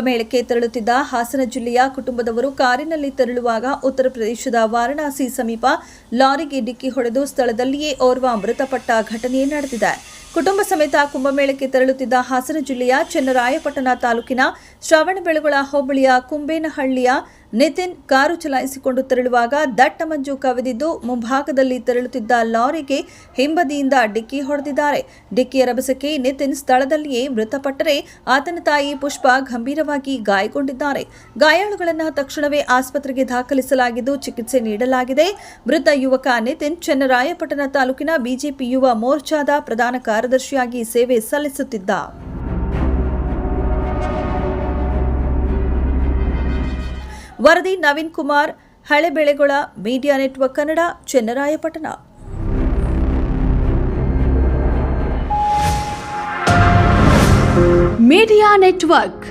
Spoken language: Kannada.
ಕುಂಭಮೇಳಕ್ಕೆ ತೆರಳುತ್ತಿದ್ದ ಹಾಸನ ಜಿಲ್ಲೆಯ ಕುಟುಂಬದವರು ಕಾರಿನಲ್ಲಿ ತೆರಳುವಾಗ ಉತ್ತರ ಪ್ರದೇಶದ ವಾರಣಾಸಿ ಸಮೀಪ ಲಾರಿಗೆ ಡಿಕ್ಕಿ ಹೊಡೆದು ಸ್ಥಳದಲ್ಲಿಯೇ ಓರ್ವ ಮೃತಪಟ್ಟ ಘಟನೆ ನಡೆದಿದೆ. ಕುಟುಂಬ ಸಮೇತ ಕುಂಭಮೇಳಕ್ಕೆ ತೆರಳುತ್ತಿದ್ದ ಹಾಸನ ಜಿಲ್ಲೆಯ ಚನ್ನರಾಯಪಟ್ಟಣ ತಾಲೂಕಿನ ಶ್ರವಣಬೆಳಗೊಳ ಹೋಬಳಿಯ ಕುಂಬೇನಹಳ್ಳಿಯ ನಿತಿನ್ ಕಾರು ಚಲಾಯಿಸಿಕೊಂಡು ತೆರಳುವಾಗ ದಟ್ಟ ಮಂಜು ಕವಿದಿದ್ದು ಮುಂಭಾಗದಲ್ಲಿ ತೆರಳುತ್ತಿದ್ದ ಲಾರಿಗೆ ಹಿಂಬದಿಯಿಂದ ಡಿಕ್ಕಿ ಹೊಡೆದಿದ್ದಾರೆ. ಡಿಕ್ಕಿಯ ರಭಸಕ್ಕೆ ನಿತಿನ್ ಸ್ಥಳದಲ್ಲಿಯೇ ಮೃತಪಟ್ಟರೆ ಆತನ ತಾಯಿ ಪುಷ್ಪ ಗಂಭೀರವಾಗಿ ಗಾಯಗೊಂಡಿದ್ದಾರೆ. ಗಾಯಾಳುಗಳನ್ನು ತಕ್ಷಣವೇ ಆಸ್ಪತ್ರೆಗೆ ದಾಖಲಿಸಲಾಗಿದ್ದು ಚಿಕಿತ್ಸೆ ನೀಡಲಾಗಿದೆ. ಮೃತ ಯುವಕ ನಿತಿನ್ ಚನ್ನರಾಯಪಟ್ಟಣ ತಾಲೂಕಿನ ಬಿಜೆಪಿ ಯುವ ಮೋರ್ಚಾದ ಪ್ರಧಾನ ಕಾರ್ಯದರ್ಶಿಯಾಗಿ ಸೇವೆ ಸಲ್ಲಿಸುತ್ತಿದ್ದ. ವರದಿ Naveen Kumar, Halebelagola, media network Kannada, Channarayapatna. Media network.